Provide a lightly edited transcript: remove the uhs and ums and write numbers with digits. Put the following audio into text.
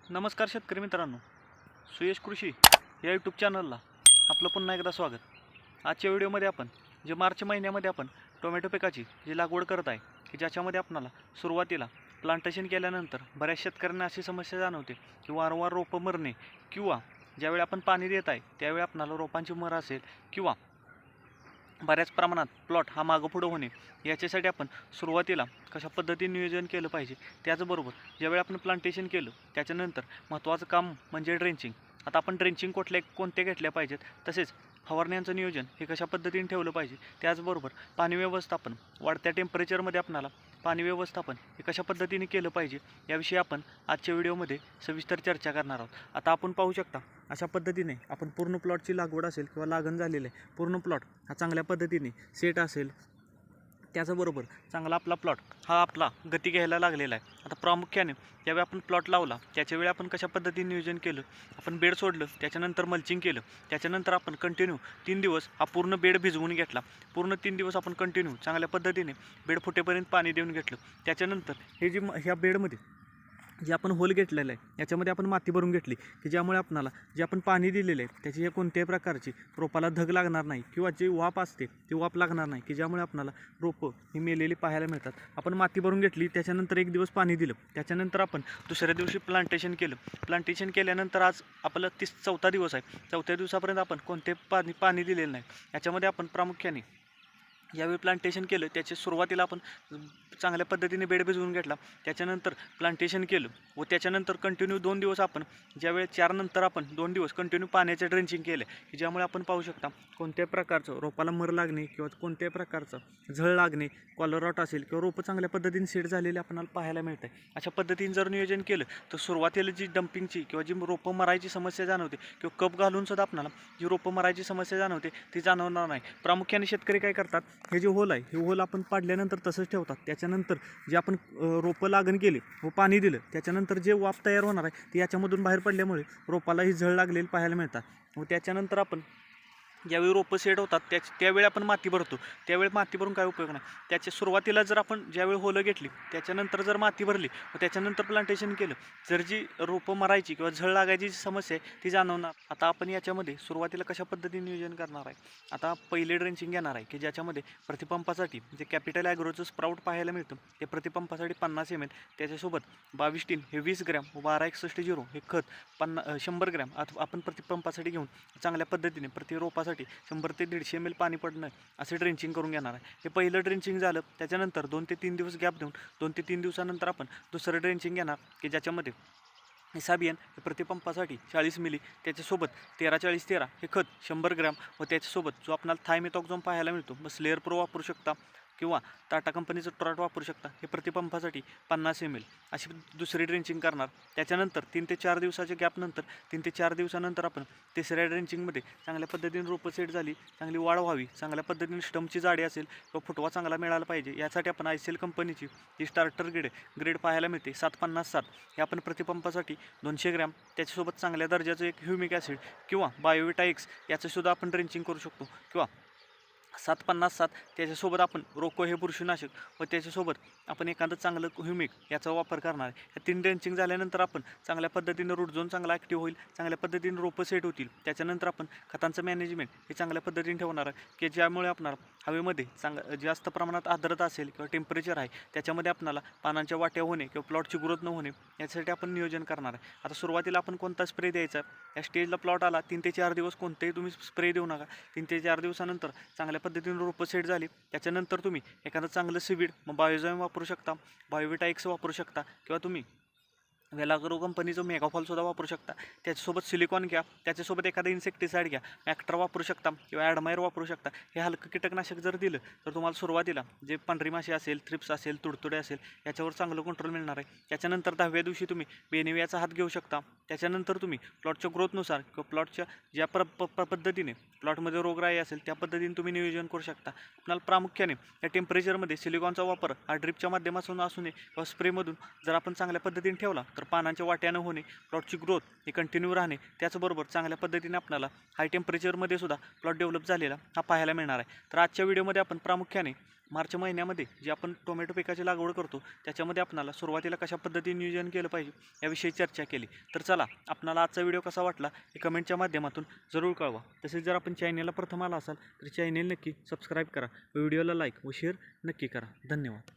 नमस्कार शेतकरी मित्रांनो, सुयश कृषी या यूट्यूब चॅनलला आपलं पुन्हा एकदा स्वागत. आजच्या व्हिडिओमध्ये आपण जे मार्च महिन्यामध्ये आपण टोमॅटो पिकाची जी लागवड करत आहे की ज्याच्यामध्ये आपणाला सुरुवातीला प्लांटेशन केल्यानंतर बऱ्याच शेतकऱ्यांना अशी समस्या जाणवते की वारंवार रोपं मरणे किंवा ज्यावेळी आपण पाणी देत आहे त्यावेळी आपणाला रोपांची मर असेल किंवा बऱ्याच प्रमाणात प्लॉट हा मागं पुढं होणे, याच्यासाठी आपण सुरुवातीला कशा पद्धतीने नियोजन केलं पाहिजे. त्याचबरोबर ज्यावेळी आपण प्लांटेशन केलं त्याच्यानंतर महत्त्वाचं काम म्हणजे ड्रेंचिंग. आता आपण ड्रेंचिंग कोणत्या घेतल्या पाहिजेत, तसेच फवारण्यांचं नियोजन हे कशा पद्धतीने ठेवलं पाहिजे. त्याचबरोबर पाणी व्यवस्थापन, वाढत्या टेम्परेचरमध्ये आपणाला पाणी व्यवस्थापन हे कशा पद्धतीने केलं पाहिजे याविषयी आपण आजच्या व्हिडिओमध्ये सविस्तर चर्चा करणार आहोत. आता आपण पाहू शकता अशा पद्धतीने आपण पूर्ण प्लॉटची लागवड असेल किंवा लागण झालेलं आहे, पूर्ण प्लॉट हा चांगल्या पद्धतीने सेट असेल. त्याचबरोबर चांगला आपला प्लॉट हा आपला गती घ्यायला लागलेला आहे. आता प्रामुख्याने ज्यावेळी आपण प्लॉट लावला त्याच्यावेळी आपण कशा पद्धतीने नियोजन केलं, आपण बेड सोडलं, त्याच्यानंतर मल्चिंग केलं, त्याच्यानंतर आपण कंटिन्यू 3 दिवस हा पूर्ण बेड भिजवून घेतला. पूर्ण 3 दिवस आपण कंटिन्यू चांगल्या पद्धतीने बेड फुटेपर्यंत पाणी देऊन घेतलं. त्याच्यानंतर ह्या बेडमध्ये जे आपण होल घेतलेलं आहे याच्यामध्ये आपण माती भरून घेतली की ज्यामुळे आपणाला जे आपण पाणी दिलेलं आहे त्याची हे कोणत्याही प्रकारची रोपाला धग लागणार नाही किंवा जी वाफ असते ती वाफ लागणार नाही, की ज्यामुळे आपणाला रोपं ही मेलेली पाहायला मिळतात. आपण माती भरून घेतली, त्याच्यानंतर 1 दिवस पाणी दिलं, त्याच्यानंतर आपण दुसऱ्या दिवशी प्लांटेशन केलं. प्लांटेशन केल्यानंतर आज आपलं 4था दिवस आहे. 4थ्या दिवसापर्यंत आपण कोणते पाणी दिलेलं नाही. याच्यामध्ये आपण प्रामुख्याने यावेळी प्लांटेशन केलं त्याच्या सुरुवातीला आपण चांगल्या पद्धतीने बेड भिजवून घेतला, त्याच्यानंतर प्लांटेशन केलं व त्याच्यानंतर कंटिन्यू 2 दिवस आपण ज्यावेळी 4 नंतर आपण 2 दिवस कंटिन्यू पाण्याचं ड्रेंचिंग केलं की ज्यामुळे आपण पाहू शकता कोणत्याही प्रकारचं रोपाला मर लागणे किंवा कोणत्याही प्रकारचं झळ लागणे, कॉलर रॉट असेल किंवा रोपं चांगल्या पद्धतीने सेट झालेले आपल्याला पाहायला मिळतं आहे. अशा पद्धतीने जर नियोजन केलं तर सुरुवातीला जी डंपिंगची किंवा जी रोपं मरायची समस्या जाणवते किंवा कप घालून सुद्धा आपल्याला जी रोपं मरायची समस्या जाणवते ती जाणवणार नाही. प्रामुख्याने शेतकरी काय करतात, हे जे होल आहे हे होल आपण पाडल्यानंतर तसंच ठेवतात. त्याच्यानंतर जे आपण रोपं लागण केले व पाणी दिलं त्याच्यानंतर जे वाफ तयार होणार आहे ते याच्यामधून बाहेर पडल्यामुळे रोपाला ही झळ लागलेली पाहायला मिळतात. व त्याच्यानंतर आपण ज्यावेळी रोपं सेट होतात त्यावेळी आपण माती भरतो. त्यावेळी माती भरून काय उपयोग नाही. त्याच्या सुरुवातीला जर आपण ज्यावेळी होलं घेतली त्याच्यानंतर जर माती भरली व त्याच्यानंतर प्लांटेशन केलं, जर जी रोपं मरायची किंवा झळ लागायची समस्या आहे ती जाणवणार. आता आपण याच्यामध्ये सुरुवातीला कशा पद्धतीने नियोजन करणार आहे. आता पहिले ड्रेंचिंग घेणार आहे की ज्याच्यामध्ये प्रतिपंपासाठी जे कॅपिटल ॲग्रोचं स्प्राउट पाहायला मिळतं ते प्रतिपंपासाठी 50 ml, त्याच्यासोबत 22 हे 20 ग्रॅम व 1261 हे खत 100 ग्रॅम आपण प्रतिपंपासाठी घेऊन चांगल्या पद्धतीने प्रति रोपासाठी 100 ते 150 ml पाणी पडणं असे ड्रेंचिंग करून घेणार आहे. हे पहिलं ड्रेंचिंग झालं, त्याच्यानंतर 2 ते 3 दिवस गॅप देऊन 2 ते 3 दिवसानंतर आपण दुसरं ड्रेंचिंग घेणार की ज्याच्यामध्ये इसाबियन हे प्रतिपंपासाठी 40 मिली, त्याच्यासोबत 13-40-13 हे खत 100 ग्रॅम व त्याच्यासोबत जो आपल्याला थायमेथॉक्झोम पाहायला मिळतो मग स्लेअर प्रो वापरू शकता किंवा टाटा कंपनीचं ट्रॉट वापरू शकता. हे प्रतिपंपासाठी 50 ml अशी दुसरी ड्रेंचिंग करणार. त्याच्यानंतर 3 ते 4 दिवसाच्या गॅपनंतर 3 ते 4 दिवसानंतर आपण तिसऱ्या ड्रेंचिंगमध्ये चांगल्या पद्धतीने रोपं सेट झाली, चांगली वाढ व्हावी, चांगल्या पद्धतीने स्टमची जाडी असेल व फुटवा चांगला मिळाला पाहिजे यासाठी आपण ICL कंपनीची जी स्टार्टर ग्रेड पाहायला मिळते 757 हे आपण प्रतिपंपासाठी 200 ग्रॅम, त्याच्यासोबत चांगल्या दर्जाचं एक ह्युमिक ॲसिड किंवा बायोविटा एक्स याचंसुद्धा आपण ड्रेंचिंग करू शकतो किंवा 757 त्याच्यासोबत आपण रोको हे बुरशीनाशक व त्याच्यासोबत आपण एखादं चांगलं ह्युमिक याचा वापर करणार आहे. या 3 ड्रेंचिंग झाल्यानंतर आपण चांगल्या पद्धतीने रूट झोन चांगला ॲक्टिव्ह होईल, चांगल्या पद्धतीने रोपं सेट होतील. त्याच्यानंतर आपण खतांचं मॅनेजमेंट हे चांगल्या पद्धतीने ठेवणार आहे की ज्यामुळे आपणाला हवेमध्ये जास्त प्रमाणात आर्द्रता असेल किंवा टेम्परेचर आहे त्याच्यामध्ये आपणाला पानांच्या वाट्या होणे किंवा प्लॉटची ग्रोथ न होणे यासाठी आपण नियोजन करणार आहे. आता सुरुवातीला आपण कोणता स्प्रे द्यायचा, या स्टेजला प्लॉट आला 3 ते 4 दिवस कोणतेही तुम्ही स्प्रे देऊ नका. 3 ते 4 दिवसानंतर चांगल्या पद्धतीने रोपं सेट झाली त्याच्यानंतर तुम्ही एखादं चांगलं सीविड मग बायोझाईम वापरू शकता, बायोविटा एक्स वापरू शकता किंवा तुम्ही वेलाग्रो कंपनीचं मेगाफॉलसुद्धा वापरू शकता. त्याच्यासोबत सिलिकॉन घ्या, त्याच्यासोबत एखादं इन्सेक्टिसाईड घ्या, मॅक्टर वापरू शकता किंवा ॲडमायर वापरू शकता. हे हलकं कीटकनाशक जर दिलं तर तुम्हाला सुरुवातीला जे पांढरी माशी असेल, थ्रिप्स असेल, तुडतुडे असेल याच्यावर चांगलं कंट्रोल मिळणार आहे. त्याच्यानंतर 10व्या दिवशी तुम्ही बेनिवियाचा हात घेऊ शकता. त्याच्यानंतर तुम्ही प्लॉटच्या ग्रोथनुसार किंवा प्लॉटच्या ज्या पद्धतीने प्लॉटमध्ये रोगराई असेल त्या पद्धतीने तुम्ही नियोजन करू शकता. आपल्याला प्रामुख्याने या टेम्परेचरमध्ये सिलिकॉनचा वापर हा ड्रिपच्या माध्यमातून असू नये किंवा स्प्रेमधून जर आपण चांगल्या पद्धतीने ठेवला तर पानांच्या वाट्यानं होणे, प्लॉटची ग्रोथ ही कंटिन्यू राहणे, त्याचबरोबर चांगल्या पद्धतीने आपल्याला हाय टेम्परेचरमध्ये सुद्धा प्लॉट डेव्हलप झालेला हा पाहायला मिळणार आहे. तर आजच्या व्हिडिओमध्ये आपण प्रामुख्याने मार्च महिन्यामध्ये जे आपण टोमॅटो पिकाची लागवड करतो त्याच्यामध्ये आपणाला सुरुवातीला कशा पद्धतीने नियोजन केलं पाहिजे याविषयी चर्चा केली. तर चला, आपणाला आजचा व्हिडिओ कसा वाटला हे कमेंटच्या माध्यमातून जरूर कळवा. तसेच जर आपण चॅनेलला प्रथम आला असाल तर चॅनेल नक्की सबस्क्राईब करा, व्हिडिओला लाईक व शेअर नक्की करा. धन्यवाद.